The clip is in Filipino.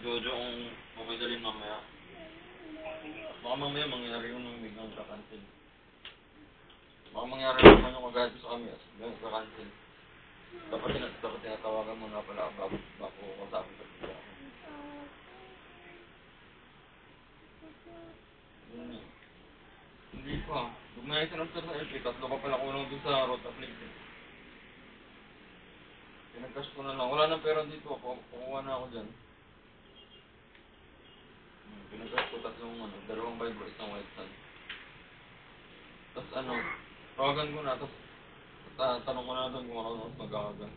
Jojo kung okay dalhin mamaya. Baka mamaya mangyari yung nung biglang kakancel. Baka mangyari naman yung kagaya sa kami biglang kakancel. Dapat tinatawagan mo nga pala bago ko sabi sa bigla. Hindi pa. Lumayan sa nasa sa LP, tatlo pa pala kulang dun sa road uplink. Pinag-cash ko na lang. Wala nang pera dito. Kukuha na ako dyan. Pinag-cash ko tatlong dalawang Bible, isang white sun. Tapos tawagan ko na, tapos tanong ko na doon kung ano magkakagan.